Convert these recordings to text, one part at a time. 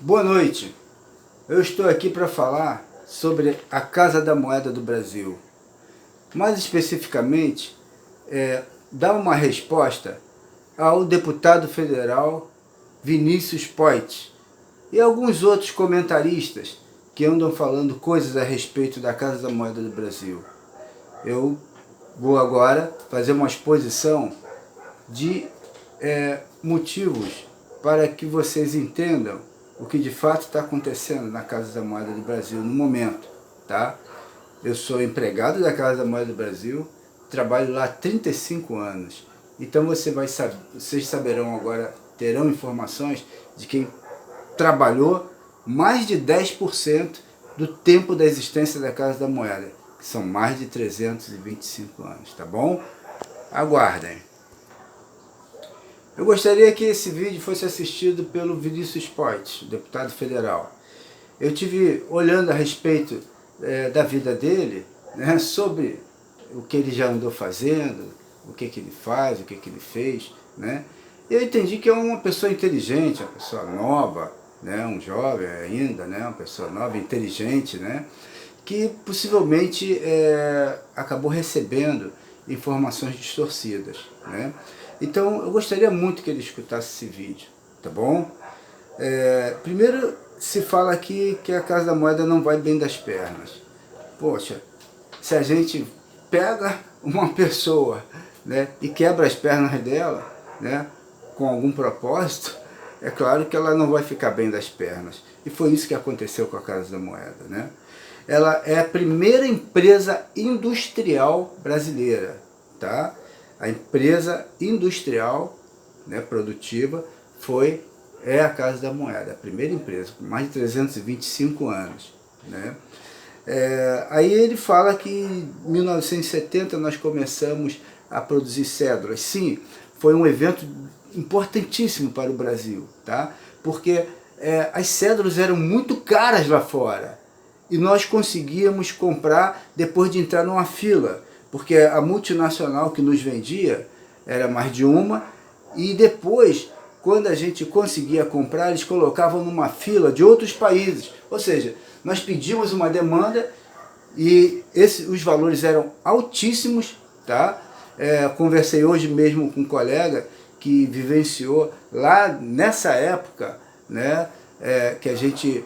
Boa noite, eu estou aqui para falar sobre a Casa da Moeda do Brasil. Mais especificamente, dar uma resposta ao deputado federal Vinícius Poit e alguns outros comentaristas que andam falando coisas a respeito da Casa da Moeda do Brasil. Eu vou agora fazer uma exposição de motivos para que vocês entendam o que de fato está acontecendo na Casa da Moeda do Brasil no momento, tá? Eu sou empregado da Casa da Moeda do Brasil, trabalho lá há 35 anos. Então vocês saberão agora, terão informações de quem trabalhou mais de 10% do tempo da existência da Casa da Moeda, que são mais de 325 anos, tá bom? Aguardem. Eu gostaria que esse vídeo fosse assistido pelo Vinícius Poit, deputado federal. Eu tive olhando a respeito da vida dele, né, sobre o que ele já andou fazendo, o que ele faz, o que ele fez, né? Eu entendi que é uma pessoa inteligente, uma pessoa nova, né, um jovem ainda, né, uma pessoa nova, inteligente, né, que possivelmente acabou recebendo informações distorcidas, né? Então eu gostaria muito que ele escutasse esse vídeo, tá bom? Primeiro se fala aqui que a Casa da Moeda não vai bem das pernas. Poxa, se a gente pega uma pessoa, né, e quebra as pernas dela, né, com algum propósito, é claro que ela não vai ficar bem das pernas. E foi isso que aconteceu com a Casa da Moeda, né? Ela é a primeira empresa industrial brasileira, tá? A empresa industrial, né, produtiva, é a Casa da Moeda, a primeira empresa, com mais de 325 anos, né? Aí ele fala que em 1970 nós começamos a produzir cédulas. Sim, foi um evento importantíssimo para o Brasil, tá? Porque as cédulas eram muito caras lá fora e nós conseguíamos comprar depois de entrar numa fila, porque a multinacional que nos vendia era mais de uma, e depois, quando a gente conseguia comprar, eles colocavam numa fila de outros países. Ou seja, nós pedimos uma demanda e os valores eram altíssimos, tá? Conversei hoje mesmo com um colega que vivenciou lá nessa época, né, que a gente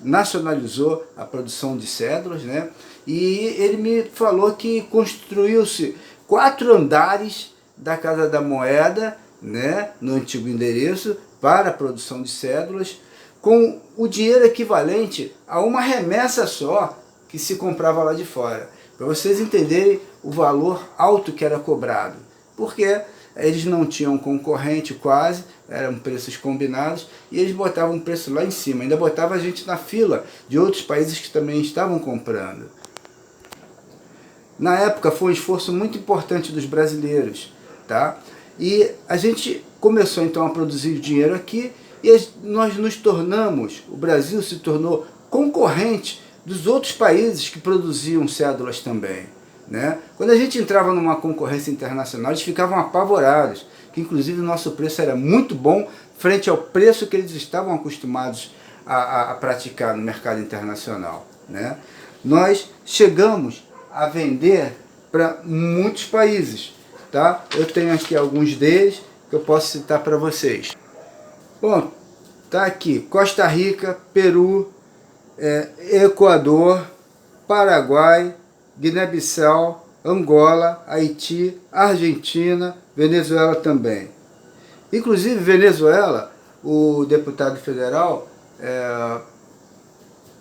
nacionalizou a produção de cédulas, né? E ele me falou que construiu-se 4 andares da Casa da Moeda, né, no antigo endereço, para a produção de cédulas, com o dinheiro equivalente a uma remessa só que se comprava lá de fora. Para vocês entenderem o valor alto que era cobrado. Porque eles não tinham concorrente quase, eram preços combinados, e eles botavam um preço lá em cima, ainda botava a gente na fila de outros países que também estavam comprando. Na época foi um esforço muito importante dos brasileiros, tá? E a gente começou então a produzir dinheiro aqui, e nós nos tornamos, o Brasil se tornou concorrente dos outros países que produziam cédulas também, né? Quando a gente entrava numa concorrência internacional, eles ficavam apavorados, que inclusive o nosso preço era muito bom frente ao preço que eles estavam acostumados a praticar no mercado internacional, né? Nós chegamos a vender para muitos países, tá? Eu tenho aqui alguns deles que eu posso citar para vocês. Bom, tá aqui Costa Rica, Peru, Equador, Paraguai, Guiné-Bissau, Angola, Haiti, Argentina, Venezuela também. Inclusive Venezuela, o deputado federal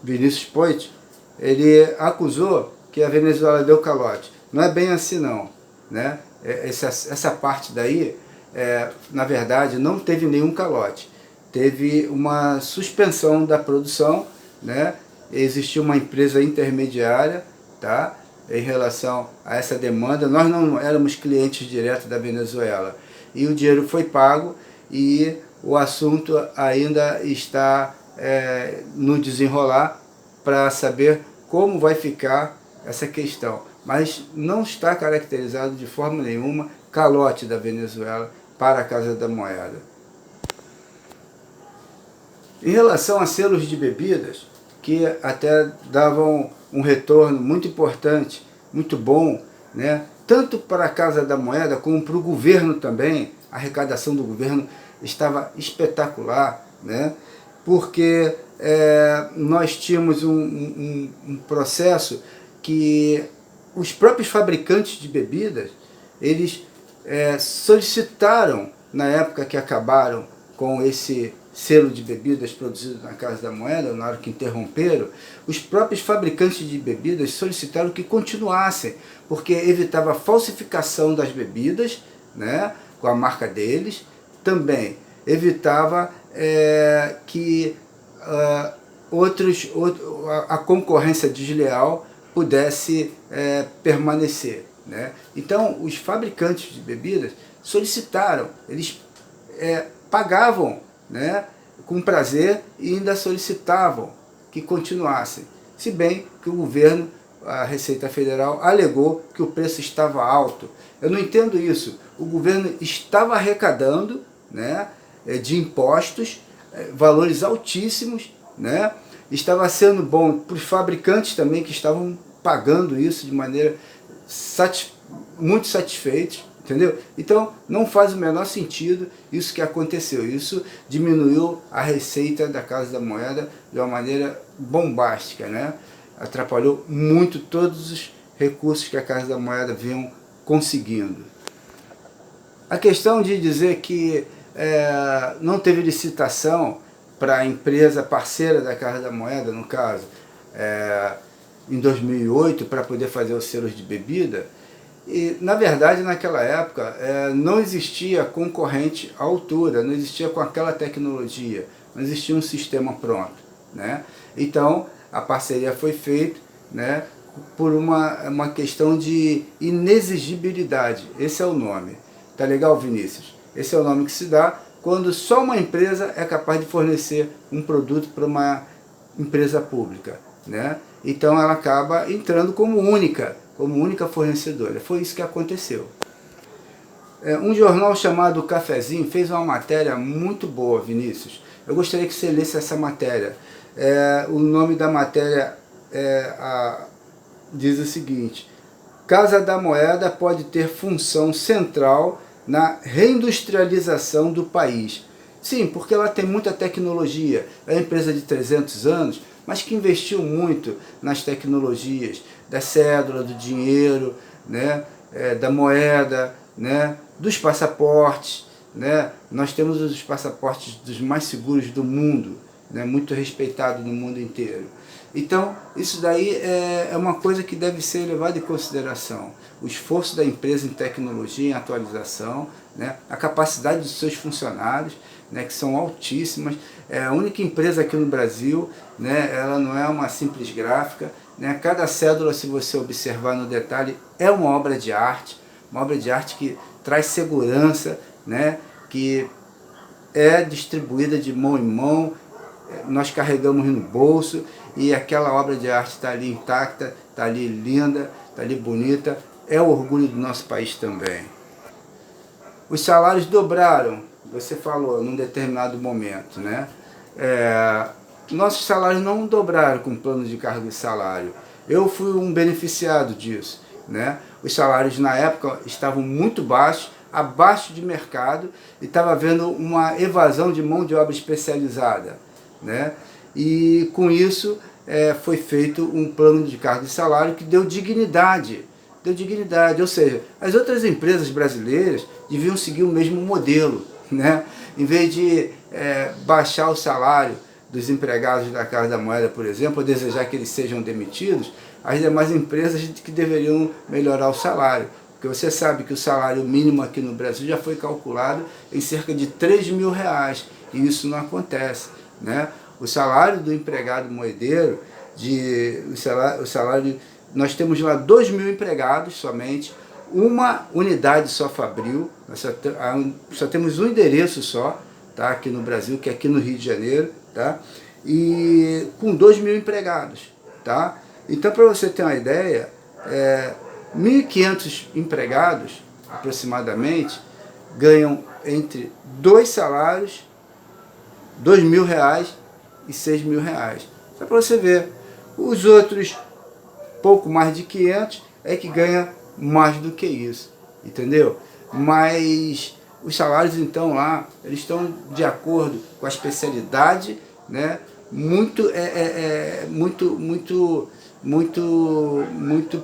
Vinícius Poit, ele acusou que a Venezuela deu calote. Não é bem assim não, né? Essa parte daí, na verdade, não teve nenhum calote. Teve uma suspensão da produção, né? Existiu uma empresa intermediária, tá, em relação a essa demanda. Nós não éramos clientes diretos da Venezuela. E o dinheiro foi pago e o assunto ainda está no desenrolar para saber como vai ficar essa questão. Mas não está caracterizado de forma nenhuma calote da Venezuela para a Casa da Moeda. Em relação a selos de bebidas, que até davam um retorno muito importante, muito bom, né? Tanto para a Casa da Moeda como para o governo também, a arrecadação do governo estava espetacular, né? Porque nós tínhamos um processo que os próprios fabricantes de bebidas, eles solicitaram, na época que acabaram com esse selo de bebidas produzido na Casa da Moeda, na hora que interromperam, os próprios fabricantes de bebidas solicitaram que continuassem, porque evitava a falsificação das bebidas, né, com a marca deles, também evitava que a concorrência desleal pudesse permanecer, né? Então, os fabricantes de bebidas solicitaram, eles pagavam, né, com prazer e ainda solicitavam que continuassem. Se bem que o governo, a Receita Federal, alegou que o preço estava alto. Eu não entendo isso. O governo estava arrecadando, né, de impostos, valores altíssimos, né? Estava sendo bom para os fabricantes também, que estavam pagando isso de maneira muito satisfeitos, entendeu? Então não faz o menor sentido isso que aconteceu. Isso diminuiu a receita da Casa da Moeda de uma maneira bombástica, né? Atrapalhou muito todos os recursos que a Casa da Moeda vinham conseguindo. A questão de dizer que não teve licitação para a empresa parceira da Casa da Moeda, no caso, em 2008, para poder fazer os selos de bebida, e, na verdade, naquela época, não existia concorrente à altura, não existia com aquela tecnologia, não existia um sistema pronto, né? Então, a parceria foi feita, né, por uma questão de inexigibilidade. Esse é o nome. Tá legal, Vinícius? Esse é o nome que se dá quando só uma empresa é capaz de fornecer um produto para uma empresa pública, né? Então ela acaba entrando como única fornecedora. Foi isso que aconteceu. Um jornal chamado Cafezinho fez uma matéria muito boa, Vinícius. Eu gostaria que você lesse essa matéria. O nome da matéria diz o seguinte: Casa da Moeda pode ter função central na reindustrialização do país. Sim, porque ela tem muita tecnologia. É uma empresa de 300 anos, mas que investiu muito nas tecnologias da cédula, do dinheiro, né, da moeda, né, dos passaportes, né? Nós temos os passaportes dos mais seguros do mundo, né, muito respeitado no mundo inteiro. Então, isso daí é uma coisa que deve ser levada em consideração. O esforço da empresa em tecnologia, em atualização, né, a capacidade dos seus funcionários, né, que são altíssimas. É a única empresa aqui no Brasil, né, ela não é uma simples gráfica, né, cada cédula, se você observar no detalhe, é uma obra de arte que traz segurança, né, que é distribuída de mão em mão, nós carregamos no bolso e aquela obra de arte está ali intacta, está ali linda, está ali bonita, é o orgulho do nosso país também. Os salários dobraram, você falou, num determinado momento, né? Nossos salários não dobraram com o plano de cargo e salário. Eu fui um beneficiado disso, né? Os salários na época estavam muito baixos, abaixo de mercado, e estava havendo uma evasão de mão de obra especializada, né? E com isso foi feito um plano de cargo e salário que deu dignidade, ou seja, as outras empresas brasileiras deviam seguir o mesmo modelo, né? Em vez de baixar o salário dos empregados da Casa da Moeda, por exemplo, ou desejar que eles sejam demitidos, as demais empresas que deveriam melhorar o salário. Porque você sabe que o salário mínimo aqui no Brasil já foi calculado em cerca de R$3.000, e isso não acontece, né? O salário do empregado moedeiro, nós temos lá 2.000 empregados somente, uma unidade só fabril, nós só temos um endereço só, tá, aqui no Brasil, que é aqui no Rio de Janeiro, tá? E com 2.000 empregados, tá? Então, para você ter uma ideia, 1.500 empregados, aproximadamente, ganham entre 2 salários, R$2.000 e 6 mil reais. Só para você ver. Os outros, pouco mais de 500, é que ganha mais do que isso, entendeu? Mas os salários, então, lá, eles estão de acordo com a especialidade, né? Muito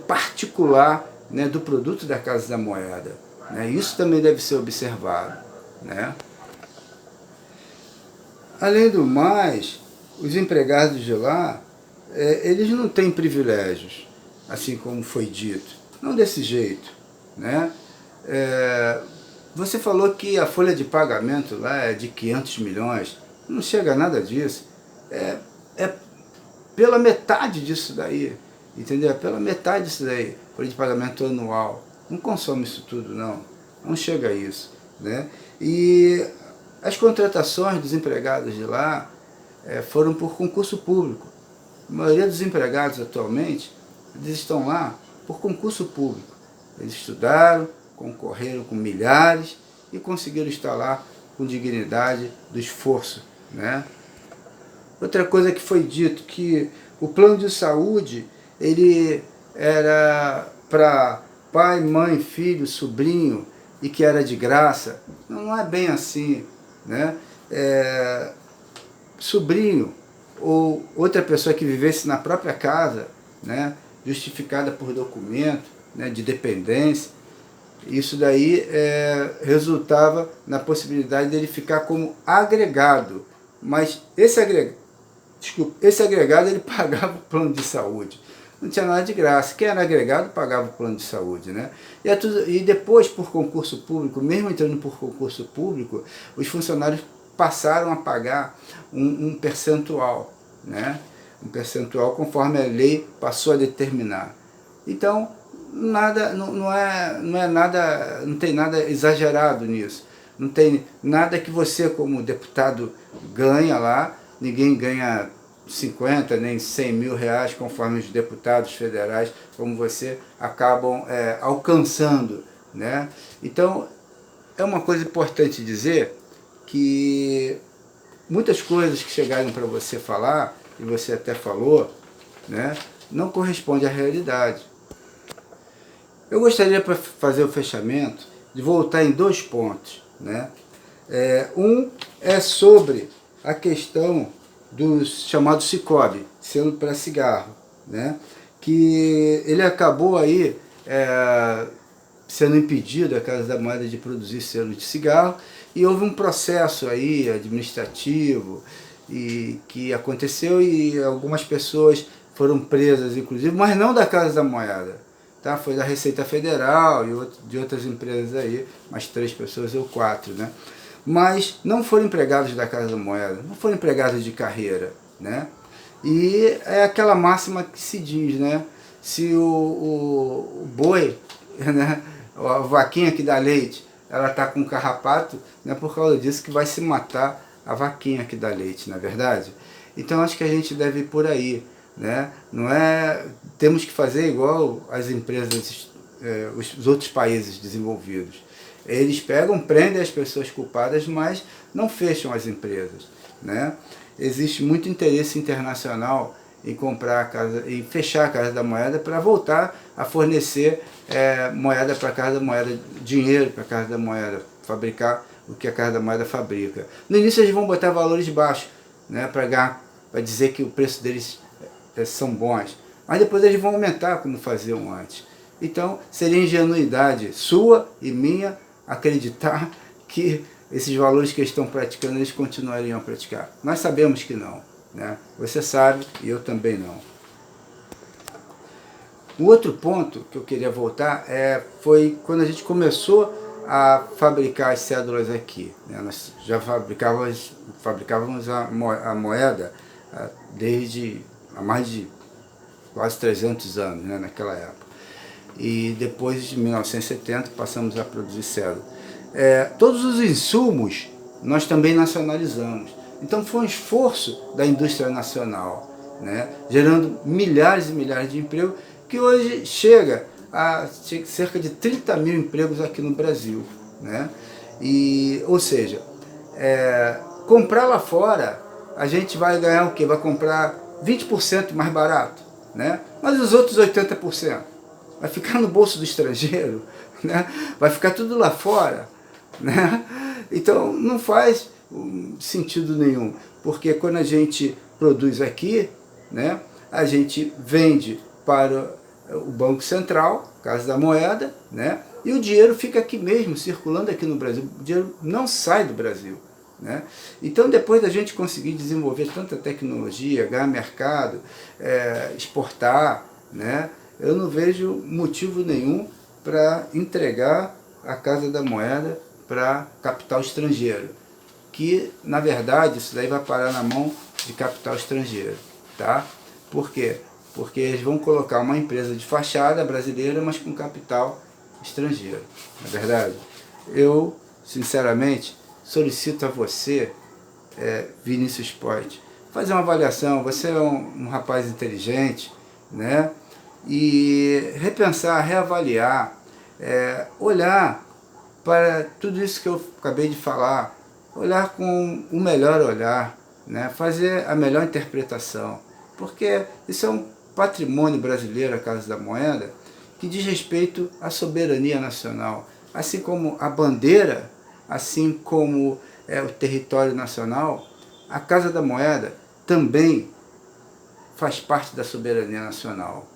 particular, né, do produto da Casa da Moeda, né? Isso também deve ser observado, né? Além do mais, os empregados de lá, eles não têm privilégios, assim como foi dito, não desse jeito, né? Você falou que a folha de pagamento lá é de 500 milhões, não chega a nada disso, é pela metade disso daí, entendeu? É pela metade disso daí, folha de pagamento anual, não consome isso tudo não chega a isso, né? E as contratações dos empregados de lá foram por concurso público. A maioria dos empregados atualmente, eles estão lá por concurso público. Eles estudaram, concorreram com milhares e conseguiram estar lá com dignidade do esforço, né? Outra coisa que foi dito, que o plano de saúde, ele era para pai, mãe, filho, sobrinho, e que era de graça. Não é bem assim, né? Sobrinho ou outra pessoa que vivesse na própria casa, né, justificada por documento, né, de dependência, isso daí resultava na possibilidade dele ficar como agregado, mas esse agregado ele pagava o plano de saúde, não tinha nada de graça, quem era agregado pagava o plano de saúde, né? E depois, por concurso público, mesmo entrando por concurso público, os funcionários passaram a pagar um percentual, né? Um percentual conforme a lei passou a determinar. Então, nada, não tem nada exagerado nisso. Não tem nada que você, como deputado, ganha lá, ninguém ganha 50 nem 100 mil reais, conforme os deputados federais, como você, acabam alcançando, né? Então, é uma coisa importante dizer que muitas coisas que chegaram para você falar, e você até falou, né, não corresponde à realidade. Eu gostaria, para fazer o fechamento, de voltar em 2 pontos, né? Um é sobre a questão do chamado Sicoob, selo para cigarro, né? Que ele acabou aí sendo impedido, a Casa da Moeda, de produzir selo de cigarro, e houve um processo aí administrativo que aconteceu, e algumas pessoas foram presas, inclusive, mas não da Casa da Moeda, tá? Foi da Receita Federal e de outras empresas aí, mais 3 pessoas ou 4, né? Mas não foram empregados da Casa da Moeda, não foram empregados de carreira, né? E é aquela máxima que se diz, né? Se o boi, né, a vaquinha que dá leite, ela está com carrapato, não é por causa disso que vai se matar a vaquinha que dá leite, não é verdade? Então acho que a gente deve ir por aí, né? Não é, temos que fazer igual as empresas, os outros países desenvolvidos. Eles pegam, prendem as pessoas culpadas, mas não fecham as empresas, né? Existe muito interesse internacional em comprar a casa, em fechar a Casa da Moeda para voltar a fornecer moeda para a Casa da Moeda, dinheiro para a Casa da Moeda, fabricar o que a Casa da Moeda fabrica. No início eles vão botar valores baixos, né, para dizer que o preço deles são bons, mas depois eles vão aumentar como faziam antes. Então seria ingenuidade sua e minha acreditar que esses valores que eles estão praticando, eles continuariam a praticar. Nós sabemos que não, né? Você sabe e eu também não. Um outro ponto que eu queria voltar foi quando a gente começou a fabricar as cédulas aqui, né? Nós já fabricávamos a moeda desde há mais de quase 300 anos, né, naquela época. E depois de 1970 passamos a produzir cédula. Todos os insumos nós também nacionalizamos. Então foi um esforço da indústria nacional, né, gerando milhares e milhares de empregos, que hoje chega a cerca de 30 mil empregos aqui no Brasil, né? Ou seja, comprar lá fora a gente vai ganhar o quê? Vai comprar 20% mais barato, né? Mas os outros 80% vai ficar no bolso do estrangeiro, né? Vai ficar tudo lá fora, né? Então não faz sentido nenhum, porque quando a gente produz aqui, né, a gente vende para o Banco Central, Casa da Moeda, né, e o dinheiro fica aqui mesmo, circulando aqui no Brasil. O dinheiro não sai do Brasil, né? Então, depois da gente conseguir desenvolver tanta tecnologia, ganhar mercado, exportar, né, eu não vejo motivo nenhum para entregar a Casa da Moeda para capital estrangeiro, que na verdade isso daí vai parar na mão de capital estrangeiro, tá? Por quê? Porque eles vão colocar uma empresa de fachada brasileira, mas com capital estrangeiro, na verdade. Eu, sinceramente, solicito a você, Vinícius Poit, fazer uma avaliação. Você é um rapaz inteligente, né? E repensar, reavaliar, olhar para tudo isso que eu acabei de falar, olhar com o melhor olhar, né? Fazer a melhor interpretação, porque isso é um patrimônio brasileiro, a Casa da Moeda, que diz respeito à soberania nacional, assim como a bandeira, assim como o território nacional. A Casa da Moeda também faz parte da soberania nacional.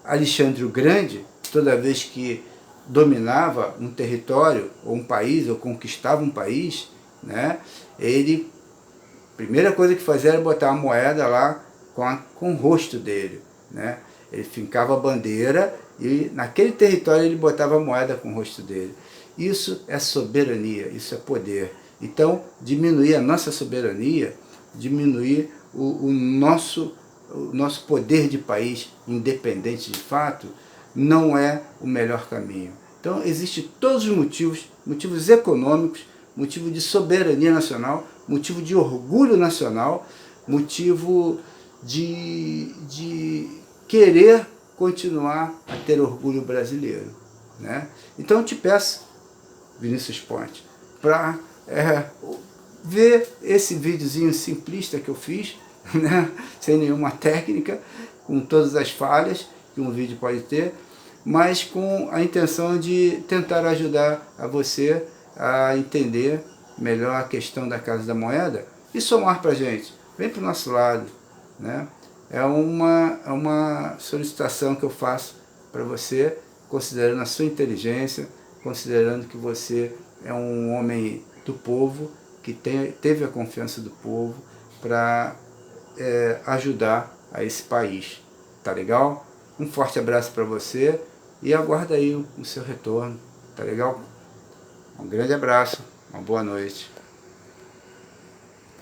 Alexandre o Grande, toda vez que dominava um território, ou um país, ou conquistava um país, né, ele, a primeira coisa que fazia era botar a moeda lá com o rosto dele, né? Ele fincava a bandeira e naquele território ele botava a moeda com o rosto dele. Isso é soberania, isso é poder. Então, diminuir a nossa soberania, diminuir o nosso poder de país independente de fato, não é o melhor caminho. Então, existem todos os motivos econômicos, motivo de soberania nacional, motivo de orgulho nacional, motivo de querer continuar a ter orgulho brasileiro, né? Então eu te peço, Vinícius Poit, para ver esse videozinho simplista que eu fiz, né? Sem nenhuma técnica, com todas as falhas que um vídeo pode ter, mas com a intenção de tentar ajudar a você a entender melhor a questão da Casa da Moeda e somar para a gente. Vem para o nosso lado, né? É uma solicitação que eu faço para você, considerando a sua inteligência, considerando que você é um homem do povo, que teve a confiança do povo para ajudar a esse país. Tá legal? Um forte abraço para você e aguarda aí o seu retorno. Tá legal? Um grande abraço, uma boa noite.